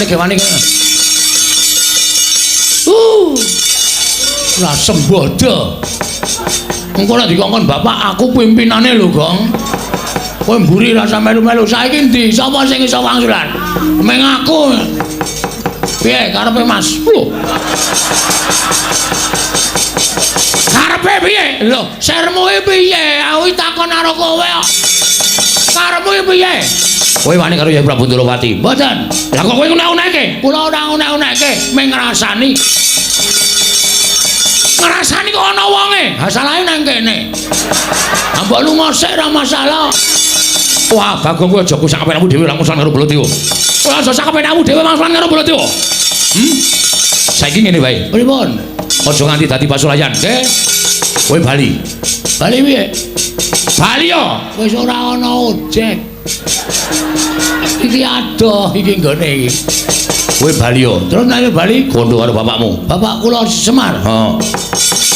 Kewane iki. Lah sembodo. Engko nek dikongkon bapak aku pimpinane lho, Gong. Kowe mburi rasa melu-melu. Saiki ndi? Sapa sing iso wangsulan? Meng aku. Piye karepe Mas? Lho. Karepe piye? Lho, sermu piye? Aku takon karo kowe kok. Karepmu piye? Kowe wani karo Yai Prabu Ndorowati? Mboten. Lah kok kowe ngunek-uneke? Kula ora ngunek-uneke, mung ngrasani. Ngrasani kok ana wonge. Ha salahe nang kene. Mbok lunga sik ora masalah. Wah, Bagong kowe aja sak kepenakmu dhewe langsung karo Baladewa. Kowe aja sak kepenakmu dhewe langsung karo Baladewa. Saiki ngene wae. Pripun? Aja nganti dadi pasulayan, nggih. Kowe bali. Bali piye? Bali yo. Wis ora ana ojek. Iki adoh iki nggone iki. Kowe bali yo. Terus nek bali kondo karo bapakmu. Bapak kula Semar. Heeh.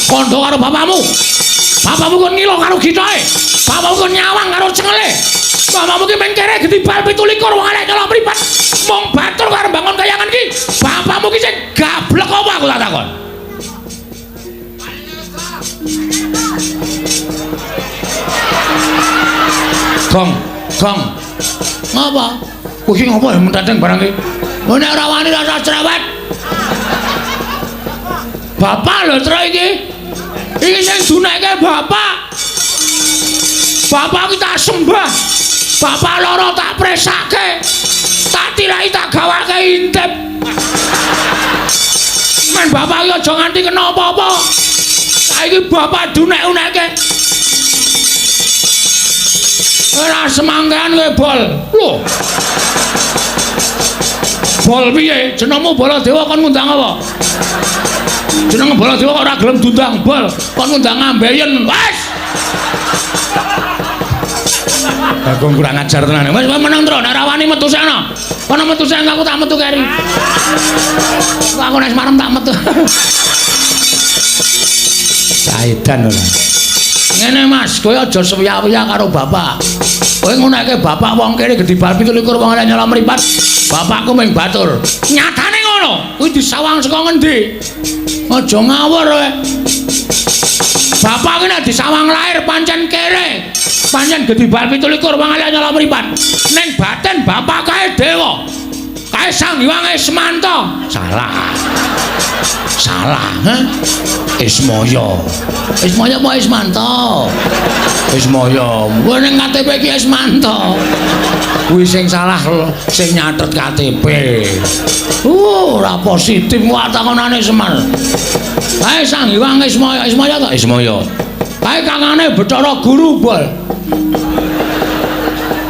Kondo karo bapakmu. Bapakmu kon ngilo karo gitoke. Bapakmu kon nyawang karo cengele. Bapakmu ki mengkere gedibal 17 wong elek nyolong mripat. Mong batur karo bangun kayangan ki. Bapakmu ki sing gablek apa aku tak takon. Gong. Ngapa? Kowe iki ngopo mentateng barang iki? Nek ora wani rasa cerewet. Bapak lho tro iki. Iki sing duneke bapak. Bapak ki tak sembah. Bapak loro tak presake. Tak tirai tak gawake intip. Men bapak ki aja nganti kena apa-apa. Saiki bapak dunek-uneke. Ora semangkean kowe bol. Lho. Bol piye? Jenengmu Baladewa kon ngundang apa? Jeneng Baladewa kok ora gelem diundang bol, kon ngundang ngambeyen. Wes. Aku kurang ajar tenan. Wes meneng tro, nek ora wani metu sana. Kono metu sana aku tak metu keri. Aku nek Semarang tak metu. Saedan ora. Ngene Mas, kowe aja suwiya-wiya karo bapak. Kowe nguneke bapak wong kene gedibal 17 wong elek nyolong mripat. Bapakku mung batur. Nyatane ngono. Kuwi disawang saka ngendi? Aja ngawur kowe. Bapak ki nek disawang lahir pancen kere. Pancen gedibal 17 wong elek nyolong mripat. Ning batin bapak kae dewa. Kae Sang Hyang Ismanta. Salah, ha? Ismaya. Ismaya apa Ismanta? Ismaya. Kowe ning KTP ki Ismanta. Kuwi sing salah sing nyatet KTP. Ora positif wae takonane Semar. Kae Sang Hyang Ismaya, Ismaya ta? Ismaya. Kae kangane Bathara Guru bol.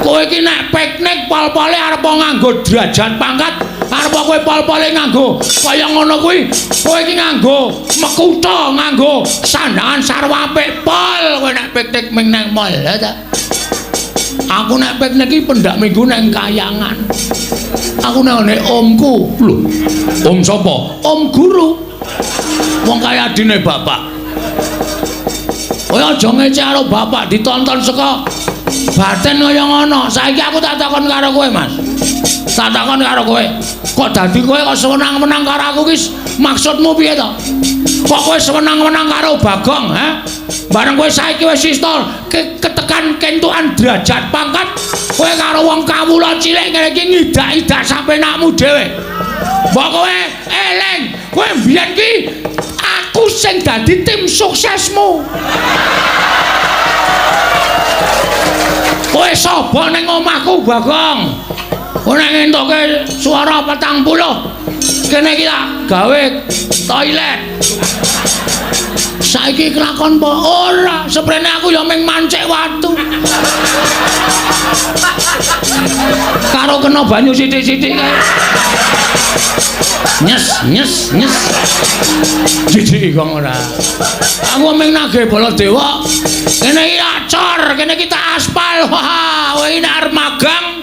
Kowe iki nek piknik pol-pole arep nganggo derajat pangkat, arep kowe pol-pole nganggo kaya ngono kuwi, kowe iki nganggo mekutha, nganggo sandangan sarwa apik pol, kowe nek piknik ming nang mall ya ta. Aku nek piknik iki pendak minggu nang kayangan. Aku nang ngene omku. Lho. Om sapa? Om Guru. Wong kaya adine bapak. Kowe aja ngecek karo bapak ditonton saka batin kaya ngono. Saiki aku tak takon karo kowe, Mas. Tak takon karo kowe. Kok dadi kowe kok seneng-menang karo aku ki? Maksudmu piye to? Kok kowe seneng-menang karo Bagong, ha? Bareng kowe saiki wis istol ketekan kentukan derajat pangkat, kowe karo wong kawula cilik ngene iki ngidak-idak sampe nakmu dhewe. Mbok kowe eling, kowe mbiyen ki aku sing dadi tim suksesmu. Kowe sapa ning omahku, Bagong? Kowe nek entuke swara 40. Kene iki tak gawe toilet. Saiki kelakon apa? Ora, seprene aku ya mung mancik watu. Karo kena banyu sithik-sithik kae. Nyes. Jijik kok ora. Aku mung nagih Baladewa. Kene iki acor, kene iki tak aspal. Wah, kowe iki arep magang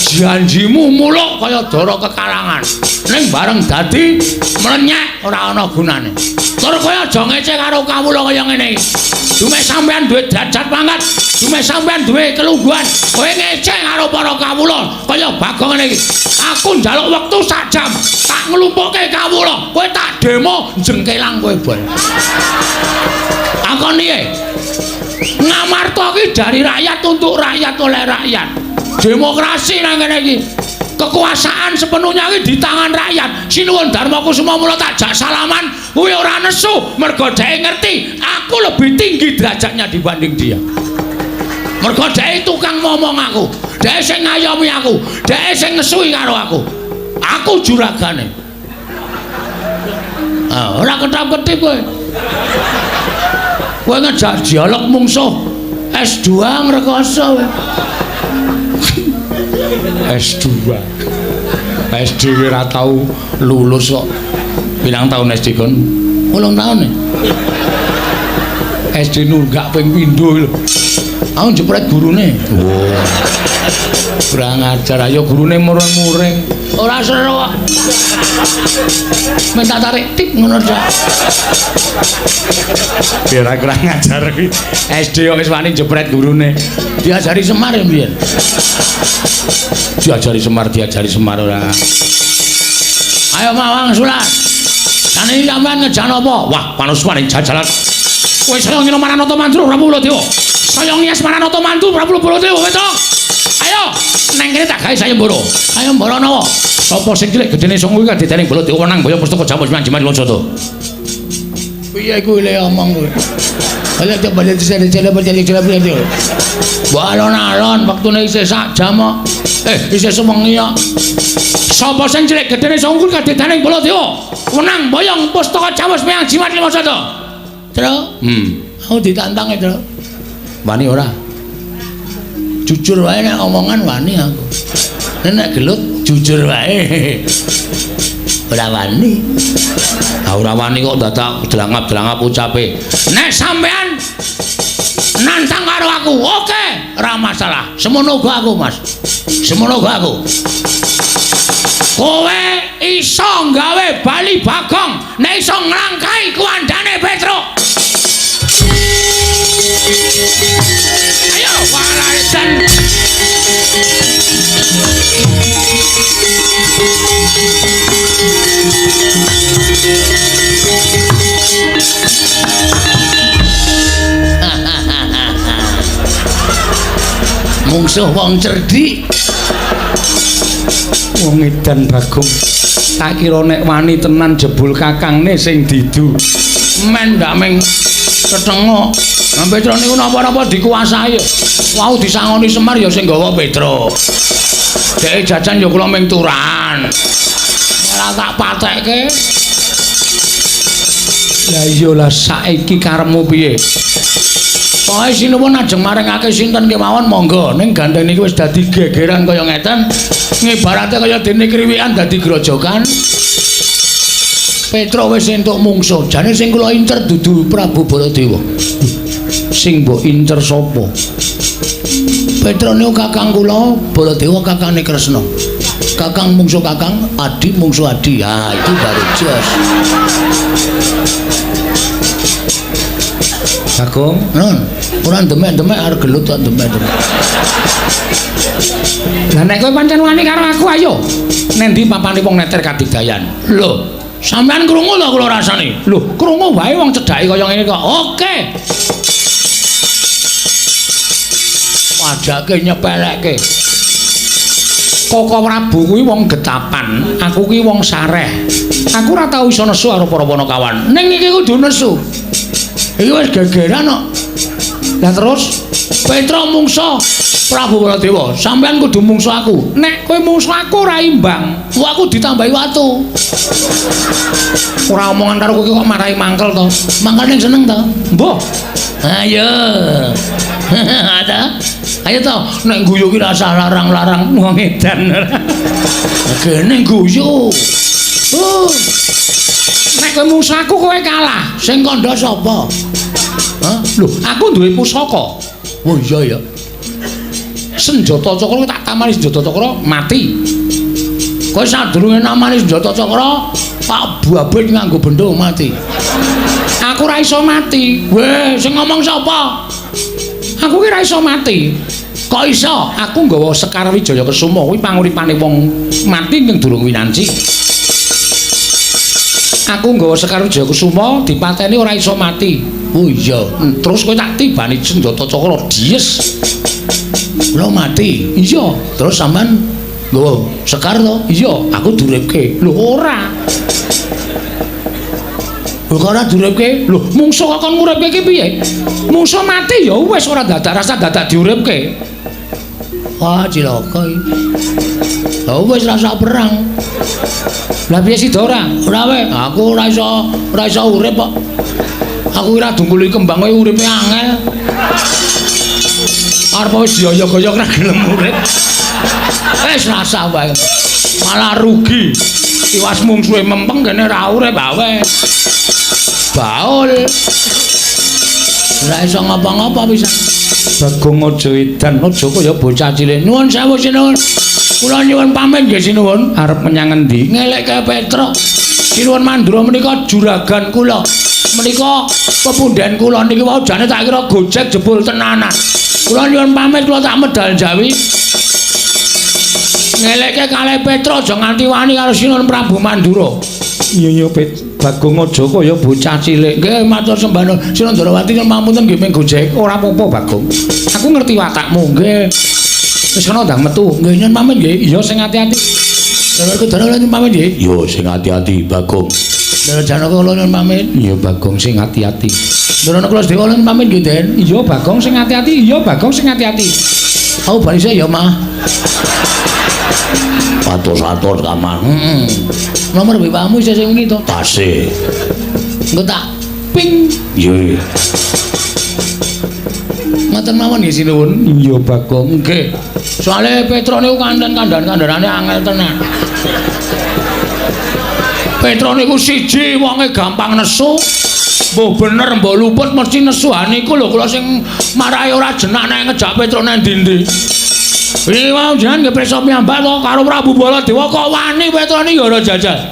janjimu muluk kaya dara kekarangan. Ning bareng dadi mlenyek ora ana gunane. Tur kowe aja ngece karo kawula kaya ngene iki. Dume sampean duwe derajat pangkat, dume sampean duwe kelungguhan, kowe ngece karo para kawula kaya Bagong ngene iki. Aku njaluk wektu sak jam, tak nglumpukke kawula, kowe tak demo jengkelang kowe bon. Akon piye? Ngamarta ki dari rakyat untuk rakyat oleh rakyat. Demokrasi nang kene iki. Kekuasaan sepenuhnya iki di tangan rakyat. Sinuwun Darmakusuma mula tak jak salaman kuwi ora nesu mergo dhek ngerti aku lebih tinggi derajatnya dibanding dia. Mergo dhek tukang ngomong aku, dhek sing ngayomi aku, dhek sing ngesui karo aku. Aku juragane. Ah, ora ketap-ketip kowe. Kowe ngejak dialog mungsuh S2 ngrekoso. S2 ora tau lulus kok. Pirang tahun SD kon? 8 tahun nih. SD nunggak ping pindho lho. Aku jepret gurune. Wow. Kurang ajar ayo gurune muring-muring. Ora seru kok. Minta tarik tip ngono dak. Biar kurang ajar iki. SD kok wis wani jepret gurune. Diajari Semar ya mbiyen. Diajari Semar ora. Ayo Mawang Sulan. Kan iki sampean ngejan apa? Wah, panuswane jajalan. Kowe saya ngino Maranata Mantu Prabu Baladewa. Saya ngias Maranata Mantu Prabu Baladewa, wetok. Ayo, neng kene tak gawe sayembara. Sayembara napa? Sapa sing cilik gedene songo iki kadidene Baladewa nang Boyo Pustaka Jamus Manjiman Losoto. Piye kuwi le omong kowe? Ala coba lihat cele-cele Baladewa. Mbok alon-alon wektune isih sak jam kok. Isih sewengi kok. Sapa sing cilik gedene songo iki kadidene Baladewa? Wenang Boyong Pustaka Jamus Manjiman Losoto. Tro? Aku ditantang itu. Wani ora? Jujur wae nek omongan wani aku. Nek gelut jujur wae. Ora wani. Ora wani kok dadak delangap-delangap ucape. Nek sampean nantang karo aku, oke, ora masalah. Semono uga aku, Mas. Semono uga aku. Kowe iso gawe bali Bagong, nek iso nglangkai kuandane Petruk. Ayo walarisan. Mungsuh wong cerdik. Wong edan Bagong. Tak kira nek wani tenan jebul kakangne sing didu. Men ndak meng ketengok. Petro niku napa-napa dikuasai. Wau disangoni Semar ya sing gawa Petro. Dek jajan ya kula ming turan. Ora tak patekke. Lah iya lah saiki karepmu piye? Pokoke sinuwun ajeng maringake sinten kemawon monggo ning gandeng iki wis dadi gegeran kaya ngeten. Ngibarate kaya dene kriwikan dadi grojokan. Petro wis entuk mungsuh. Jane sing kula incer dudu Prabu Baladewa. Sing mbok incer sapa? Petro niku kakang kula, Baladewa kakane Kresna. Kakang mungsuh kakang, adi mungsuh adi. Ah, itu baru jos. Bagong, ora demek-demek arep gelut kok demek-demek. Lah nek kowe pancen wani karo aku ayo. Nek ndi papane wong neter kadidayan. Lho, sampean krungu lho kula rasane. Lho, krungu wae wong cedhake kaya ngene kok. Oke. Wajake nyepelekke. Koko Prabu kuwi wong getapan, aku kuwi wong sareh. Aku ora tau iso nesu karo para Panakawan. Ning iki kudu nesu. Iki wis gegeran kok. Lah terus Petro mungsuh Prabu Baladewa, sampean kudu mungsuh aku. Nek kowe mungsuh aku ora imbang, aku ditambahi watu. Ora omongan karo kowe kok marahi mangkel to. Mangkel ning seneng to? Mbah. Ayo. Ada. Ayo to, nek guyu ki rasa larang-larang wong edan. Kene guyu. Nek kowe mungsuh aku kowe kalah. Sing kandha sapa? Hah? Lho, aku duwe pusaka. Oh iya ya. senjata cakra tak tamani senjata cakra mati. Kowe sadurunge namani senjata cakra tak babit nganggo bendho mati. Aku ora iso mati. Weh, sing ngomong sapa? Aku ki ora iso mati. Kok iso? Aku nggawa Sekar Wijaya Kesuma kuwi panguripane wong mati ning durung winanci. Aku nggawa Sekar Wijaya Kesuma dipateni ora iso mati. Oh iya, terus kowe tak tibani senjata cakra dies. Lho mati. Iya, terus sampean nggawa Sekar to? Iya, aku duripke. Lho ora. Lho ora duripke. Lho mungsuh kok kon nguripke iki piye? Mungsuh mati ya wis ora dadak rasa dadak diuripke. Wah, cilaka iki. Lah wis rasa perang. Lah piye sida ora? Ora wae, aku ora iso urip kok. Aku ora dungkuli kembang kowe uripe angel. Arep wis dioyok-oyok ora gelem urip. Wis rasa wae. Malah rugi. Iwas mungsuhe mempeng kene ora urip wae. Baul. Ora iso ngapa-ngapa pisan. Bagong aja edan, aja kaya bocah cilik. Nuwun sewu sinuwun. Kula nyuwun pamit nggih sinuwun. Arep menyang endi? Ngelekke Petruk. Sinuwun Mandura menika juragan kula. Menika pepundhen kula niki wau jane tak kira gojek jebul tenanan. Kula nyuwun pamit kula tak medal jawi. Ngelekke kalih Petruk aja nganti wani karo sinuwun Prabu Mandura. Iya Bagong aja kaya bocah cilik. Nggih matur sembah Sinuwun Ndrawati nyuwun pamunten nggih ming gojek. Ora apa-apa Bagong. Aku ngerti watakmu nggih. Wis ana ndang metu. Nggih nyuwun pamit nggih. Iya sing ati-ati. Lha Janaka nyuwun pamit nggih. Iya sing ati-ati Bagong. Lha Janaka kula nyuwun pamit. Iya Bagong sing ati-ati. Lha kula Sedewa nyuwun pamit nggih Den. Iya Bagong sing ati-ati. Iya Bagong sing ati-ati. Aku bali ya Mah. Atur-atur kamar. Nomor BPA-mu isih sing wingi to? Tasih. Engko tak ping. Iya. Ngoten mawon nggih sinuwun. Iya Bagong. Nggih. Soale Petro niku kandhan-kandhanane angel tenan. Petro niku siji wonge gampang nesu. Mbah bener mbah luput mesti nesuhan niku lho kula sing marahi ora jenak nek ngejak Petro nang ndi-ndi. Ini mau jangan nggih preso piyambak to karo Prabu Baladewa kok wani Petro niki ora jajal.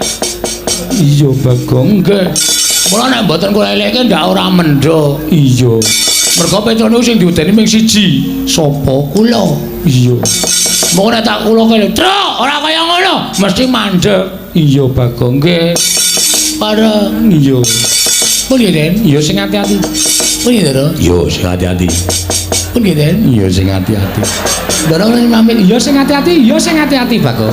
Iya Bagong nggih. Mula nek mboten kula eleke ndak ora mendho. Iya. Mergo Petro niku sing diudeni ming siji. Sapa? Kula. Iya. Monggo nek tak kula kene, "Truk, ora kaya ngono." Mesti mandeg. Iya Bagong nggih. Pareng. Iya. Pun nggih Den, iya sing ati-ati. Pun nggih Dara. Iya sing ati-ati. Pun nggih Den, iya sing ati-ati. Dara pamit, iya sing ati-ati, iya sing ati-ati Bagong.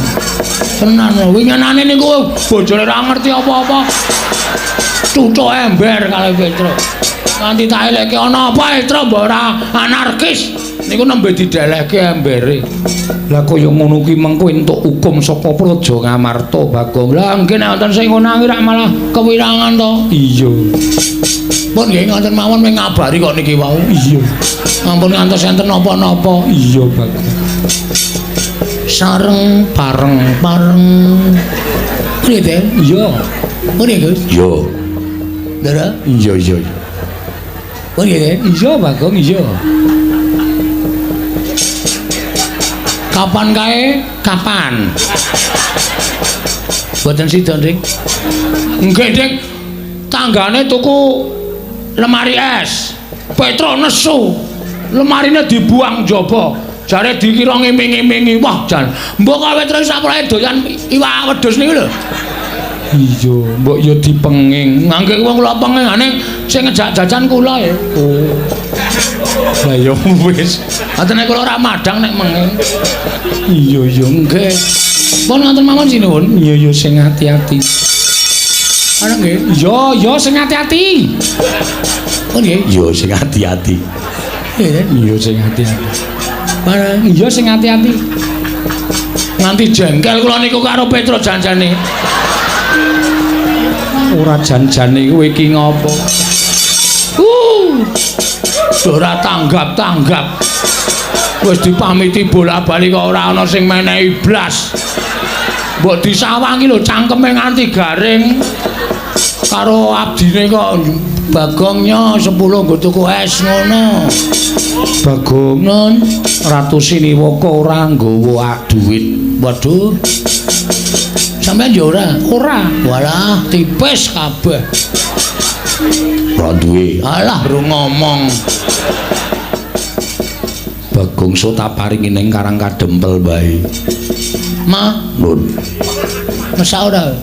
Tenan winginane niku bojone ora ngerti apa-apa. Cucuk ember kalih Petro. Nganti tak eleke ana apa Petro mbok ora anarkis. Niku nembe didelehke embere. Lah kaya ngono kuwi mengko entuk hukum saka Praja Ngamarta Bagong. Lah nggih nek wonten sing ngono rak malah kewirangan to. Iya. Pun nggih ngoten mawon ming ngabari kok niki wau. Iya. Ampun ngantos enten napa-napa. Iya Bagong. Sareng pareng. Prite? Iya. Pun nggih Gus? Iya. Dara? Iya. Pun nggih? Iya Bagong, iya. Kapan kae? Kapan? Boten sida, Dik. Nggih, Dik. Tanggane tuku lemari es. Petro nesu. Lemarine dibuang jaba. Jare dikira ngiming-imingi. Wah, jan. Mbok kowe terus sapurae doyan iwak wedhus niku lho. Iya, mbok ya dipenging. Ngangge wong kula pengingane sing ngejak jajan kula ya. Oh. Lah ya wis. Atene kula ora madang nek menging. Iya nggih. Pun ngoten mawon sinuwun. Iya sing ati-ati. Ana nggih? Iya sing ati-ati. Oh nggih? Iya sing ati-ati. Iya sing ati-ati. Bareng iya sing ati-ati. Nganti jengkel kula niku karo Petro janjane. Ora janjane kowe iki ngopo? Ora tanggap-tanggap. Wis dipamiti bola-bali kok ora ana sing menehi blas. Mbok disawangi lho cangkeme nganti garing. karo abdine kok Bagongnya 10 nggo tuku es ngono. Bagong non Ratu Siniwaka ora nggawa duit. Waduh. Sampeyan yo ora? Ora. Walah tipis kabeh. Ora duwe. Alah bro ngomong. Bagong so tak paringi ning Karang Kadempel bae. Ma, nun. Masa ora?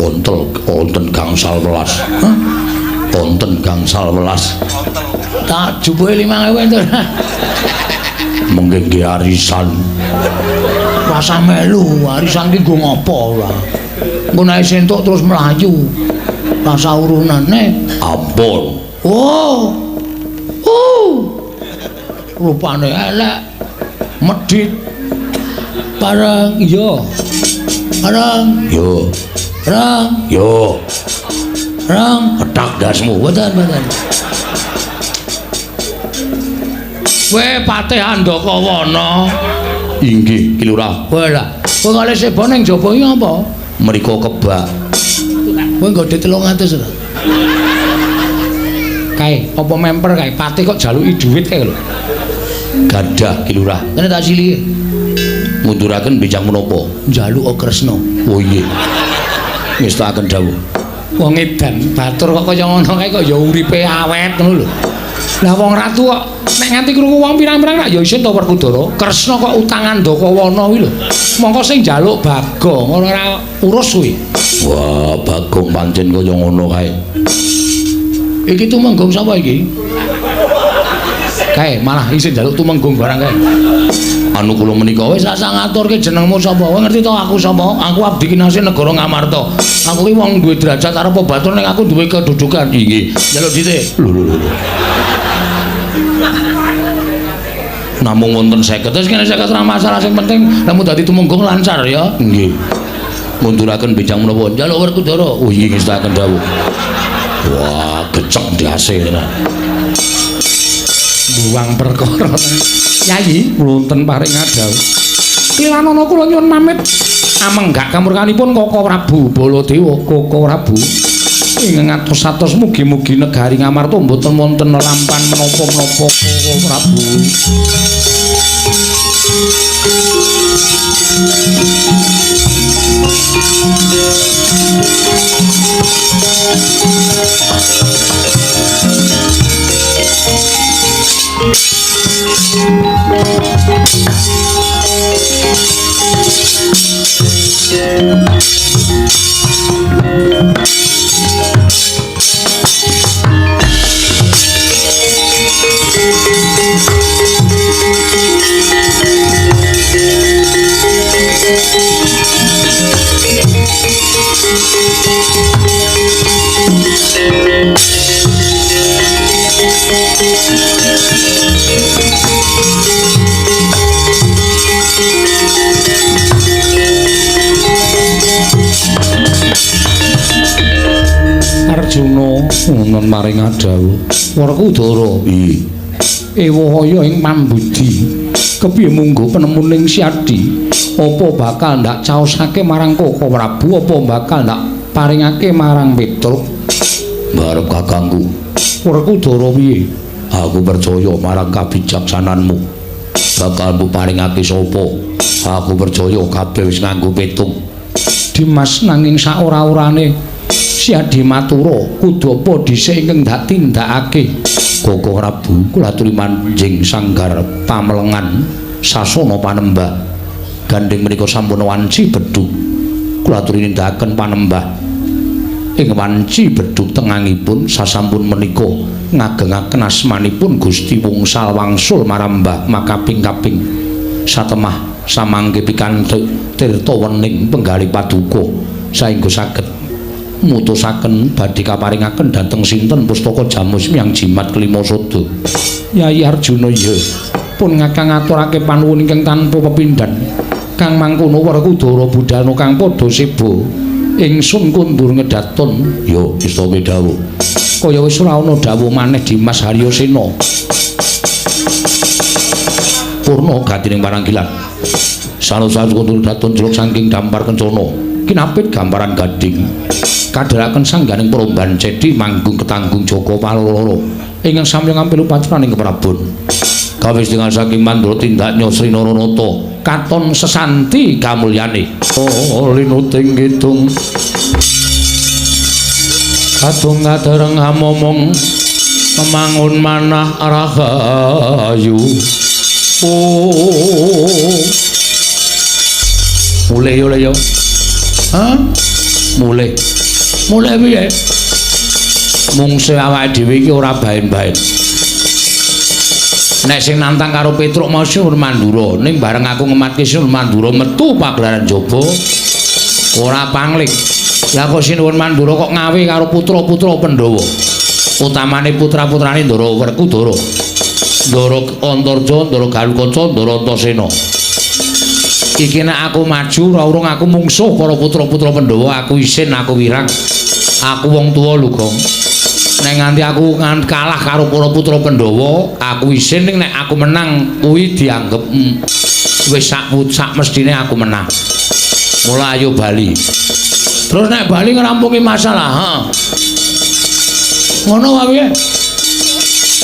Wonten gangsal welas. Hah? Wonten gangsal welas. Tak jupuke 5.000 entuk. Mengke nggih arisan. Rasa melu, arisan ki nggo ngopo ora? Engko nek sentuk terus mlayu. Rasa urunane ampun. Oh. Rupane elek. Medhit. Bareng iya. Bareng yo. Rang, yo, rang, ketak dasmu, betul. Kowe Patih Handakawana. Inggih, Ki Lurah. Walah, kowe kalih seba ning jaba iki apa? Mriko kebak. Kowe nggo 300 ora? Kae, apa memper kae? Patih kok jaluki dhuwit kae lho. Gadah, Ki Lurah. Kene tak silike. Munduraken benjang menapa? Njaluk Kresna. Oh iya. Ngestakaken dawuh. Wong edan batur kok kaya ngono kae kok ya uripe awet ngono lho. Lah wong ratu kok nek nganti krungu wong pirang-pirang ya isin to Werkudara. Kresna kok utangan Ndakawana kuwi lho. Mongko sing njaluk Bagong ora urus kuwi. Wah, Bagong pancen kaya ngono kae. Iki tumenggung sapa iki? Kae malah isin njaluk tumenggung barang kae. Anu kula menika wis rasa ngaturke jenengmu sapa? Kowe ngerti to aku sapa? Aku abdi kinasih negara Ngamarta. Aku ki wong duwe derajat arep batur ning aku duwe kedudukan. Nggih. Njaluk dite. Lho. Namung wonten 50. Wis kene 50 ora masalah sing penting lamun dadi tumenggung lancar ya. Nggih. Munduraken benjang menapa? Njaluk Werkudara. Oh nggih ngestaken dawuh. Wah, gecek ndase tenan. Buang perkara. Yayi, wonten paring adawu. Kilanana kula nyuwun pamit. Amenggak kamurkanipun Koko Prabu Baladewa, Koko Prabu. Ing ngatos-atos mugi-mugi negari Ngamarta mboten wonten lampahan menapa-menapa Koko Prabu. Arjuna nun maring adawu Werkudara ewahaya ing pambudi kepiye munggo penemuning Siadi apa bakal ndak caosake marang Koko Prabu apa bakal ndak paringake marang Petruk barep kakangku Werkudara piye aku percaya marang kabijaksananmu bakal mbok paringake sapa aku percaya kabeh wis nganggo petung Dimas nanging sak ora-orane Siadi matura kudu apa dhisik ingkang dak tindakake Koko Prabu kula aturi manjing sanggar pamelengan sasana panembah gandeng menika sampun wanci bedhug kula aturi nindakaken panembah ing wanci bedhug tengangipun sasampun menika ngagengaken asmanipun Gusti Wungsal Wangsul marambah makaping-kaping satemah samangke pikantuk tirta wening penggali paduka saengga saged mutusaken badhe kaparingaken dhateng sinten pustaka Jamus Miyang Jimat kelima Sada. Yayi Arjuna ya pun ngakang ngaturake panuwun ingkang tanpa pepindhan. Kang mangkono Werkudara budhana kang padha seba ingsun kundur ngedaton ya isa dawuh. Kaya wis ora ana dawuh maneh Dimas Haryasena. Purna gatining paranggilan. Salah satu kundur daton jeluk saking dampar kencana. kinapit gambaran gading kadharaken sangganing peromban cedhi manggung ketanggung Joko Paloro ingkang sami ngampilu pacuraning keprabon kawis dengan saking mandra tindaknya Sri Naranata katon sesanti kamulyane linuting kidung kadung kadereng momong memangun manah rahayu mulai yo mulai piye mungsuh awake dhewe iki ora baen-baen nek sing nantang karo Petruk mau Sinuwun Mandura ning bareng aku ngematke Sinuwun Mandura metu pagelaran jaba ora pangling lah kok Sinuwun Mandura kok ngawe karo putra-putra Pandhawa utamane putra-putrane Ndara Werkudara Ndara Antarja Ndara Galukaca Ndara Antasena iki nek aku maju ora urung aku mungsuh para putra-putra Pandhawa aku isin aku wirang aku wong tuwa lho Gong nek nganti aku kalah karo para putra Pandhawa aku isin ning nek aku menang kuwi dianggep wis sak mestine aku menang mula ayo bali terus nek bali ngrampungi masalah ngono wae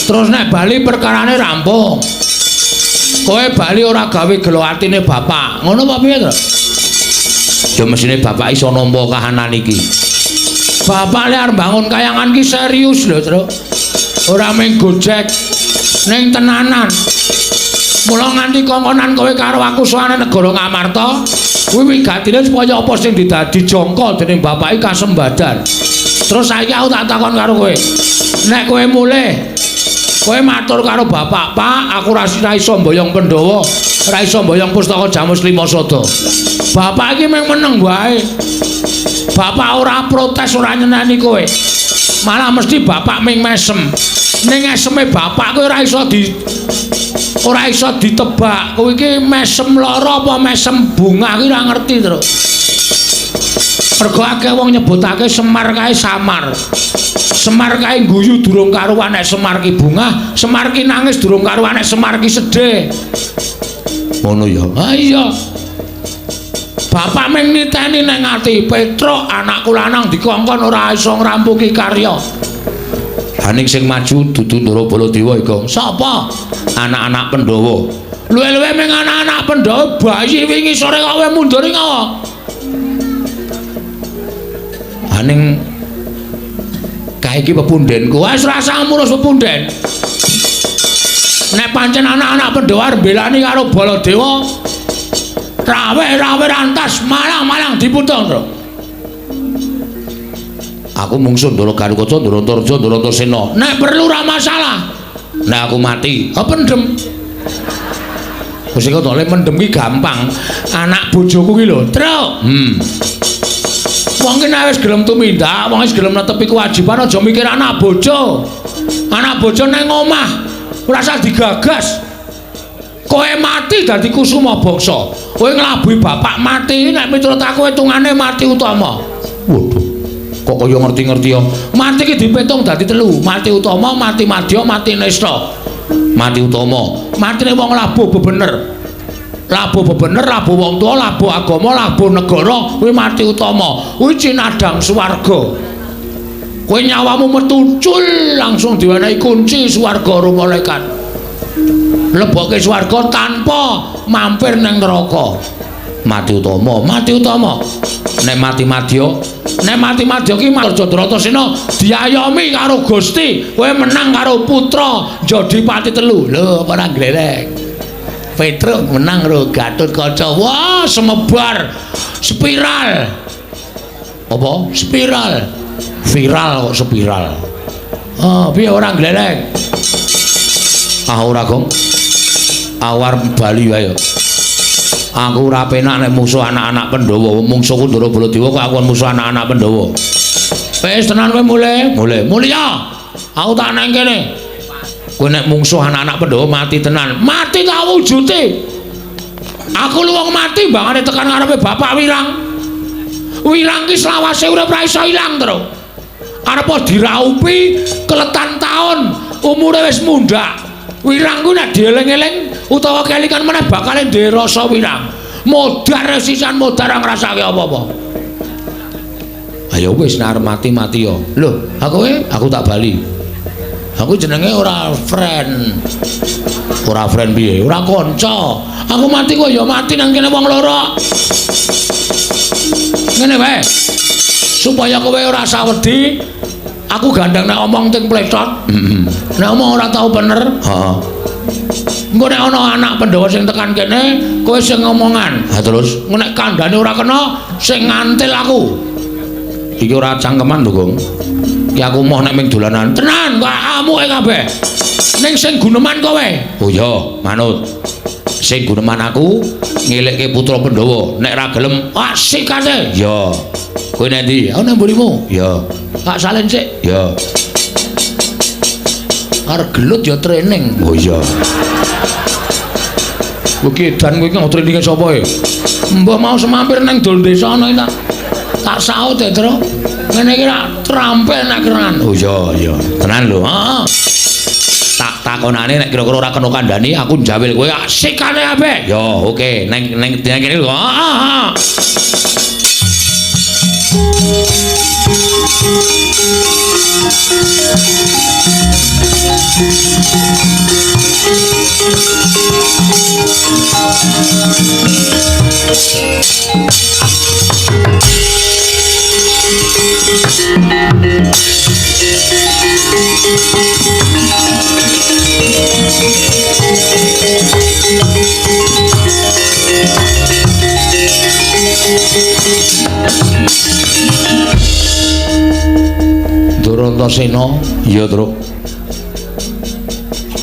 terus nek bali perkarane rampung kowe bali ora gawe gelo atine bapak ngono apa piye to ya mesine bapak iso nampa kahanan iki bapak arep bangun kayangan ki serius lho Tru ora mung gojek ning tenanan mula nganti kongkonan kowe karo aku sowane negara Ngamarta kuwi wigatine supaya apa sing didadi jangka dening bapak iki kasembadan terus saiki aku tak takon karo kowe nek kowe mulih kowe matur karo bapak Pak aku ora iso mboyong Pandhawa ora iso mboyong pustaka Jamus Lima Sada bapak iki mung meneng wae bapak ora protes ora nyenani kowe malah mesti bapak ming mesem ning eseme bapak kowe ora iso ditebak kowe iki mesem lara apa mesem bunga iki ora ngerti terus mergo akeh wong nyebutake Semar kae samar Semar kae guyu durung karuan nek Semar ki bungah Semar ki nangis durung karuan nek Semar ki sedih ngono ya ha iya bapak ming niteni nang ati Petruk anakku lanang dikongkon ora iso ngrampungi karya haning sing maju dudu Ndara Baladewa iku sapa anak-anak Pandhawa luwe-luwe ming anak-anak Pandhawa bayi wingi sore kowe mundur ngono haning kae iki pepundhenku wis rasa ngurus pepunden nek pancen anak-anak Pandhawa mbelani karo Baladewa rawe rantas malang diputung to aku mungsuh Ndara Galukaca Ndara Antarja Ndara Antasena nek perlu ora masalah nek aku mati pendem wis kok tole mendem ki gampang anak bojoku ki lho Tru wong ki nek wis gelem tumindak wong wis gelem netepi kewajiban aja mikir anak bojo nang omah ora usah digagas kowe mati dadi kusuma bangsa kowe nglabuhi bapak mati nek miturut aku hitungane mati utama waduh kok kaya ngerti-ngerti ya mati ki dipitung dadi 3 mati utama mati madya mati nesta mati utama matine wong labuh bebener labuh wong tuwa labuh agama labuh negara kuwi mati utama kuwi cinadang swarga kowe nyawamu metucul langsung diwenehi kunci swarga karo malaikat leboke swarga tanpa mampir nang neraka mati utama nek mati madya ki Antarja Antasena diayomi karo Gusti kowe menang karo putra Jodipati 3 lho ora glelek Petruk menang karo Gatotkaca wah semebar spiral apa spiral viral kok spiral piye ora glelek ora Gong awar bali wae aku ora penak nek musuh anak-anak Pandhawa mungsuhku Ndara Baladewa kok aku musuh anak-anak Pandhawa wis tenan kowe mulya aku tak nang kene kowe nek mungsuh anak-anak Pandhawa mati tenan mati tak wujute aku lu wong mati bangane tekan ngarepe bapak wirang ki selawase urip ra iso ilang terus arep diraupi keletan taun umure wis mundhak wirang ku nek dieling-eling utawa kelingan meneh bakal ndek rasa wirang modar sisan modar ngrasake apa-apa Ayo wis nek mati-mati yo. Lho, aku tak bali. Aku jenenge ora friend. Ora friend piye? Ora kanca. Aku mati kok ya mati nang kene wong loro. Ngene wae. Supaya kowe ora usah wedi, aku gandeng nek omong ting plecot. Nek omong ora tau bener, heeh. Engko nek ana anak Pandhawa sing tekan kene, kowe sing ngomongan. Ha terus nek kandhane ora kena, sing ngantil aku. Iki ora cangkeman lho, Gong. Ki aku moh nek ming dolanan. Tenan, kok amuke kabeh. Ning sing guneman kowe. Oh iya, manut. Sing guneman aku ngelekke putra Pandhawa. Nek ra gelem, sikate. Ya. Kowe nek ndi? Aku nang mburimu. Ya. Tak salin sik. Ya. Arep gelut ya training. Oh iya. Kowe edan kowe iki traininge sapa e? Mbah mau semampir nang dol desa ana iki tak saut ya, Tru. Ngene iki ra trampel nek keran. Oh iya. Tenan lho. Heeh. Tak takonane nek kira-kira ora kena kandhani aku njawil kowe sikane ape. Ya, oke. Neng kene lho. Heeh. Durantasena, iya, Truk.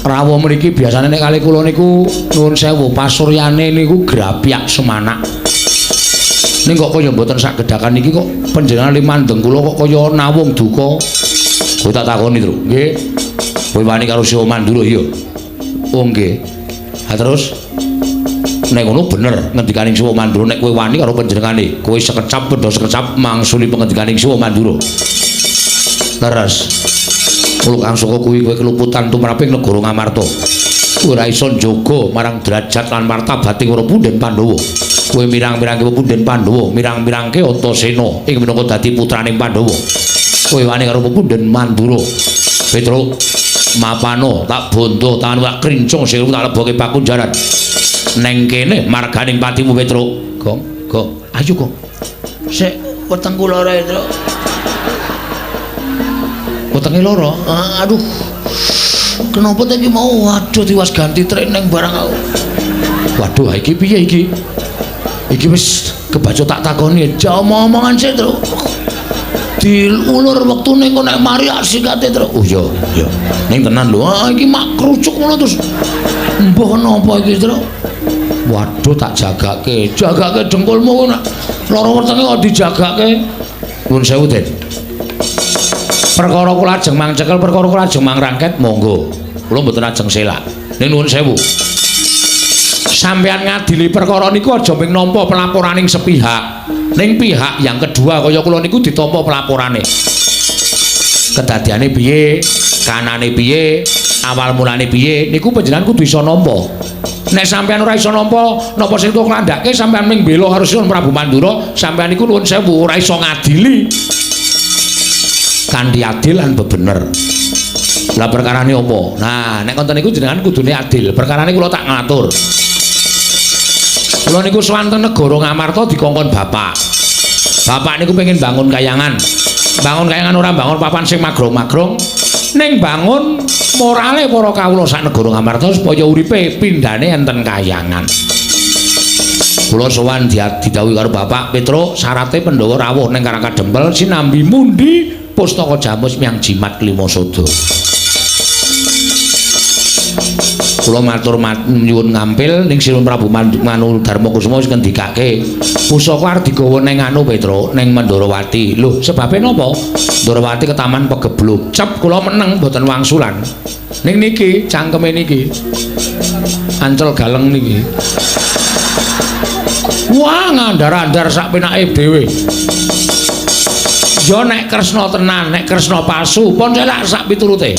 Rawuh mriki biasane nek kali kula niku nuwun sewu pasuryane niku grapyak semanak. Ning kok kaya mboten sagedhakan iki kok panjenengan limandeng kula kok kaya nawung duka. Kowe tak takoni, Truk. Nggih. Kowe wani karo Siwa Mandura iya? Oh nggih. Ha terus nek ngono bener ngendikaning Siwa Mandura nek kowe wani karo panjenengane, kowe sekecap pedho sekecap mangsuli pangendikaning Siwa Mandura. Leres. Kulo kang saka kuwi kowe keluputan tumraping negara Ngamarta. Ora iso njaga marang derajat lan martabating para punden Pandhawa. Kowe mirang-mirangke punden Pandhawa, mirang-mirangke Antasena ing minangka dadi putraning Pandhawa. Kowe wani karo punden Mandura. Petruk mapano tak bondo tangan tak krincung sing tak leboke pakunjaran. Neng kene marganing patimu Petruk. Gong, ayo Gong. Sik weteng kula ora, Petruk. Wetenge loro. Aduh. Kenapa tadi mau waduh tiwas ganti training barang aku. Waduh, iki piye iki? Iki wis kebaca tak takoni, aja omong-omongan sik, Truk. Diulur wektune engko nek mari asikate, Truk. Oh iya. Ning tenan lho, iki mak krucuk ngono terus. Mbah napa iki, Truk? Waduh, tak jagake dengkulmu nak. Loro wetenge kok dijagake. Nuwun sewu, Den. Perkara kula ajeng mangcekel, perkara kula ajeng mangrangket, monggo. Kula mboten ajeng selak. Ning nuwun sewu. Sampeyan ngadili perkara niku aja ming nampa pelaporaning sepihak. Ning pihak yang kedua kaya kula niku ditampa pelaporane. Kedadiane piye, kanane piye, awal mulane piye, niku panjenengan kudu iso nampa. Nek sampeyan ora iso nampa, napa sing tok klandhake sampeyan ming bela karo Sinuwun Prabu Mandura, sampeyan niku nuwun sewu ora iso ngadili. Kanthi adil lan bebener. Lah perkarane apa? Nah, nek konten niku jenengan kudune adil. Perkarane kula tak ngatur. Kula niku swanten negara Ngamarta dikongkon bapak. Bapak niku pengen bangun kayangan. Bangun kayangan ora bangun papan sing magrong-magrong, ning bangun morale para kawula sak negara Ngamarta supaya uripe pindhane enten kayangan. Kula sowan didhawuhi karo Bapak Petruk, syaraté Pandhawa rawuh ning Karangkadempel sinambi mundi Pustaka Jamus Miang Jimat Klimasada. Kula matur nyuwun ngampil ning Sinuwun Prabu Manu Darmakusuma wis ngendikake pusaka arep digawa ning anu Petruk ning Mandarawati. Lho, sebabe napa? Mandarawati ketaman pegebluk. Cep kula meneng mboten wangsulan. Ning niki cangkeme niki. Ancel galeng niki. Wah, ngandar-andar sak penake dhewe. Ya nek Kresna tenan, nek Kresna palsu, pon celak sak piturute.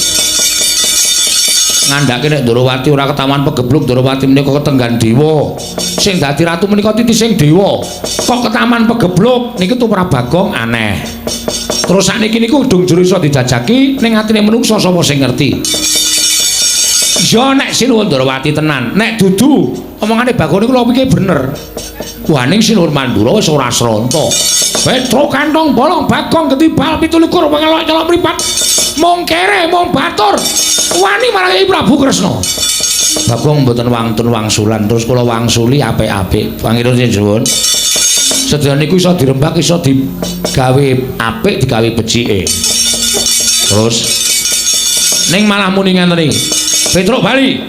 ngandhake nek Ndorowati ora ketaman pegebluk Ndorowati menika ketenggan dewa. Sing dadi ratu menika titising dewa. Kok ketaman pegebluk niki tumrap Bagong aneh. Terus sakniki niku gedung jero iso dijajaki ning atine menungsa sapa sing ngerti. Ya nek Sinuwun Ndorowati tenan, nek dudu omongane Bagong niku lho iki bener. Wah ning Sinuwun Mandura wis ora sranta. Petro kantong bolong Bagong ketibal 17 pengelok celok mripat. Mung kere mung batur. Wani marang Prabu Kresna. Bagong mboten wangtun wangsulan terus kula wangsuli apik-apik. Pangeran Sinuwun. Sedaya niku iso dirembak iso digawe apik digawe becike. Terus ning malah muni ngenten iki. Petruk bali.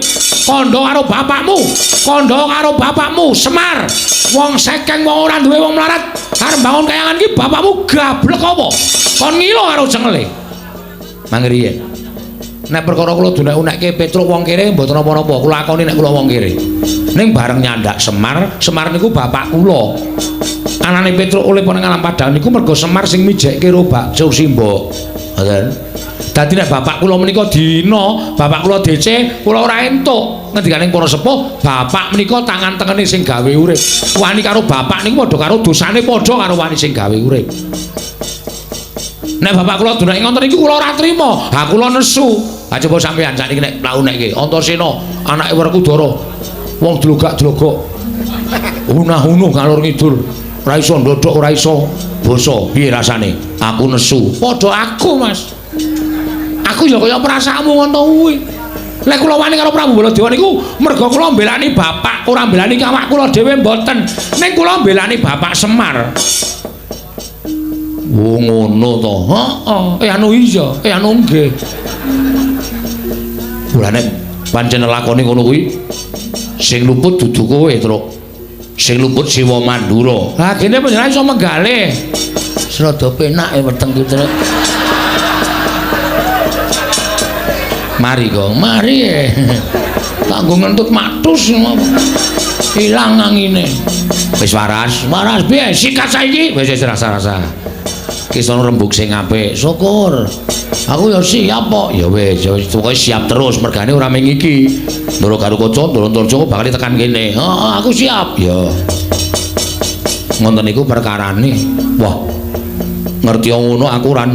Kandha karo bapakmu. Kandha karo bapakmu Semar. Wong sekeng wong ora duwe wong mlarat. Arep bangun kayangan iki bapakmu gablek apa? Kon ngilo karo cengele. Mangriye. Nek perkara kula dunek-unekke Petruk wong kere mboten napa-napa, kula akoni nek kula wong kere. Ning bareng nyandak Semar, Semar niku bapak kula. Anane Petruk oleh ning alam padang niku mergo Semar sing mijekke ro bakso Simba. Ngoten. Dadi nek bapak kula menika dina, bapak kula DC, kula ora entuk. Ngendikaning para sepuh, bapak menika tangan tengene sing gawe urip. Wani karo bapak niku padha karo dosane padha karo wani sing gawe urip. Nek bapak kula dunek ngoten iki kula ora trima. Ha kula nesu. Ha coba sampean sakniki nek launekke Antasena anake Werkudara. Wong dlogak-dlogok. Unah-unuh ngalor ngidul. Ora iso ndodhok, ora iso basa. Piye rasane? Aku nesu. Padha aku, Mas. Aku ya kaya perasaanmu ngono kuwi. Lek kula wani karo Prabu Baladewa niku mergo kula mbelani bapak, ora mbelani awak kula dhewe mboten. Ning kula mbelani bapak Semar. Oh ngono to. Heeh. Anu iya, anu nggih. Mulane pancen lakone ngono kuwi sing luput dudu kowe, Truk. Sing luput Siwa Mandura. Ha kene panjenengan iso menggalih. Serada penake weteng ki, Truk. Mari kok, mari. Kanggo ngentut matus ilang angine. Wis waras, waras piye? Sikat saiki. Wis rasa-rasa. Kisono rembug sing apik. Syukur. Aku ya siap kok. Ya wis, pokoke siap terus mergane ora ming iki. Ndoro karo kaca, Ndoro Antarja bakal tekan kene. Heeh, aku siap. Ya. Ngoten niku perkarane. Wah. Ngerti ngono aku ora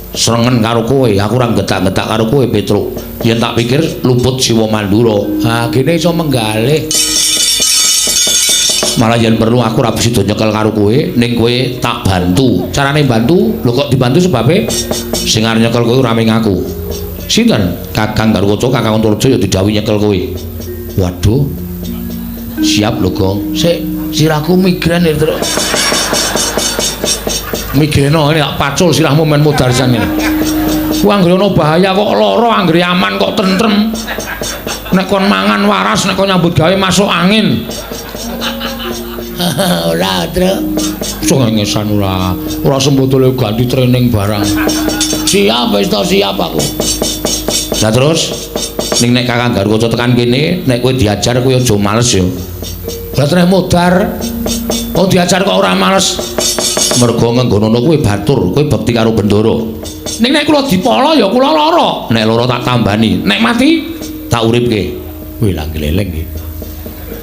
srengen karo kowe, aku ora getak-getak karo kowe, Petruk. Yen tak pikir luput Siwa Mandura. Ha, kene iso menggalih. Malah yen perlu aku ora bisa nyekel karo kowe, ning kowe tak bantu. Carane bantu, lho kok dibantu sebabe sing arep nyekel kowe ora ming aku. Sinten? Kakang Garwaca, Kakang Antarja ya didhawuhi nyekel kowe. Waduh. Siap lho, Gong. Sik, sirahku migren ya, Truk. Migreno ini tak pacul sirahmu men mudarsan ini. Ku anggere ana bahaya kok lara, anggere aman kok tentrem. Nek kon mangan waras, nek kon nyambut gawe masuk angin. Ora, Truk. Cengengesan ora. Ora sembotole ganti training barang. Siap wis to, siap aku. Lah terus ning nek Kakang Garwaca tekan kene, nek kowe diajar kowe aja males ya. Lah trek modar. Oh diajar kok ora males. Mergo ngenggono kowe batur, kowe bekti karo Bendara. Ning nek kula dipala ya kula lara. Nek lara tak tambani, nek mati tak uripke. Wih lah gleleng iki.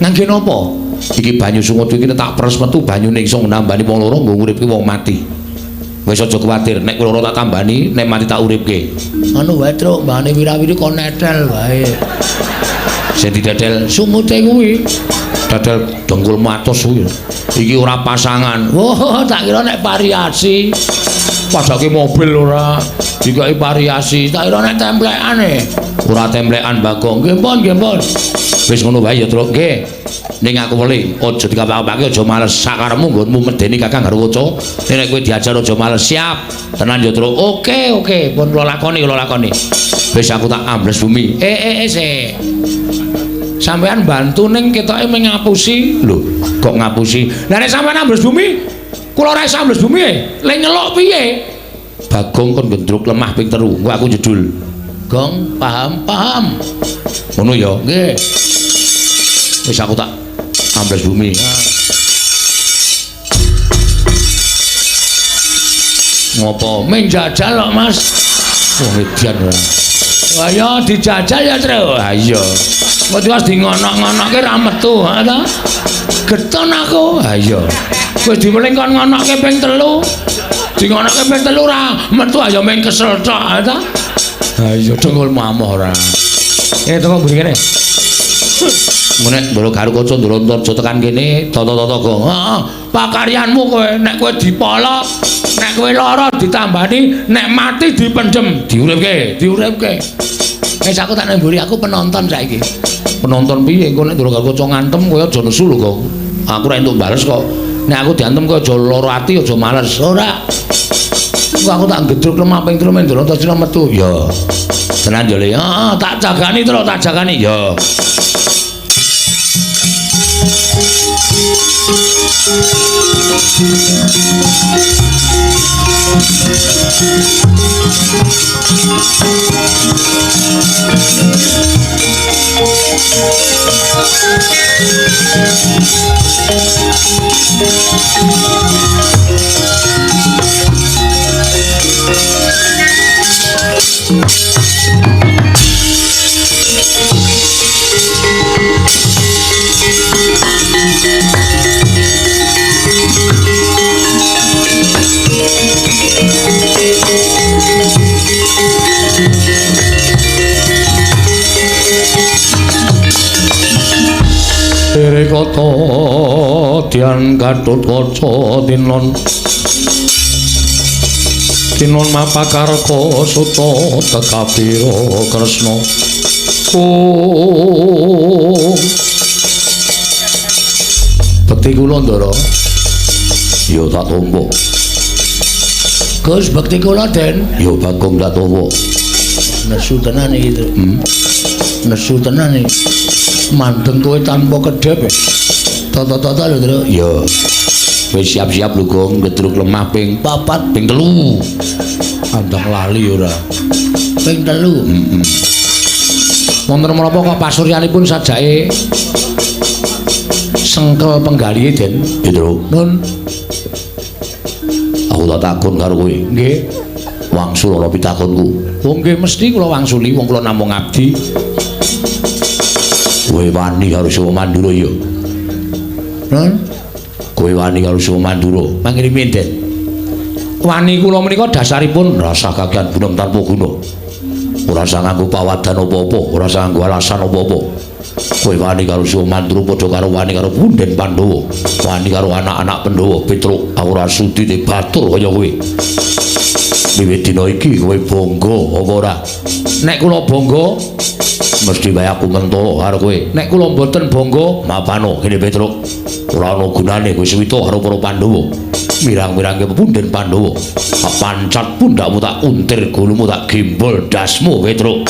Ngangge napa? Iki banyu sungut iki tak peres metu banyune iso nambani wong lara nggo uripke wong mati. Wis aja kuwatir, nek lara tak tambani, nek mati tak uripke. Anu wae, Truk, mbane wirawiri kon netel wae. Sing didadel sumute kuwi. Dadal dengkulmu atos kuwi. Iki ora pasangan. Wah, tak kira nek variasi. Padake mobil ora dikai variasi. Tak kira nek templekane. Ora templekan Bagong. Nggih, Pon, nggih, Pon. Wis ngono wae ya, Truk. Nggih. Ning aku weli, aja dikapak-kapake aja males sakaremu nggonmu medeni Kakang Garwaca. Nek kowe diajar aja males, siap. Tenan ya, Truk. Oke, pun kula lakoni, Wis aku tak ambles bumi. Sik. Sampean bantu ning ketoke mung ngapusi. Lho, kok ngapusi? Lah nek sampean ambles bumi, kula ora iso ambles bumi. Le nyelok piye? Bagong kon gendruk lemah ping 3. Engko aku jedul. Gong, paham. Ngono ya? Nggih. Wis aku tak ambles bumi. Ngopo? Men jajal kok, Mas. Wong edian ora. Ayo dijajal ya, Tru. Ha iya. Kok wis dingonok-ngonokke ra metu, ha ta? Geton aku. Ha iya. Wis dimelingkon ngonokke ping 3. Dingonokke ping 3 ra metu ayo meng kesel tok, ha ta? Ha iya dengkulmu amoh ora. Tunggu mburi kene. Menek mbolo karo kaca ndrontor aja tekan kene, tata-tata go. Heeh, pakaryanmu kowe nek kowe dipolok, nek kowe lara ditambani, nek mati dipendhem, diuripke. Wis aku tak nemburi aku penonton saiki. Penonton piye engko nek ndoro karo kaca ngantem kowe aja nesu lho kok. Aku ra entuk bales kok. Nek aku diantem kowe aja lara ati, aja males. Ora. Kok aku tak gedruk lemah ping 3 men ndoro ta metu. Ya. Tenan yo le. Heeh, tak jagani terus tak jagani ya. Kata Dian Gatotkaca tinon mapakarka suta tekapira Kresna bekti kula Ndara ya tak tampa Gus bekti kula Den ya Bagong tak tampa nesu tenan iki nesu tenan iki mandeng kowe tanpa kedhep tata-tata lho Tru ya wis siap-siap lho Gong gedruk lemah ping 4 ping 3 andang lali ora ping 3 wonten menapa kok pasuryanipun sajake sengkel penggalihe Den ya Tru nun aku tak takon karo kowe nggih wangsul ana pitakonku oh nggih mesti kula wangsuli wong kula namung abdi kowe wani karo Suwa Mandura ya. Kowe wani karo Suwa Mandura. Mangkene pinten? Wani kula menika dasaripun rasa kagian gunung tanpa guna. Ora usah nganggo pawadan apa-apa, ora usah nganggo alasan apa-apa. Kowe wani karo Suwa Mandura padha karo wani karo Punden Pandhawa. Wani karo anak-anak Pandhawa Petruk ora sudi batur kaya kowe. Wiwit dina iki kowe bangga apa ora? Nek kula bangga mesti wae aku mentolo karo kowe. Nek kula mboten bangga, mapano kene Petruk. Ora ana gunane kowe suwita karo para Pandhawa. Mirang-mirangke Punden Pandhawa. Pancat pundakmu tak untir, gulumu tak gembol dasmu Petruk.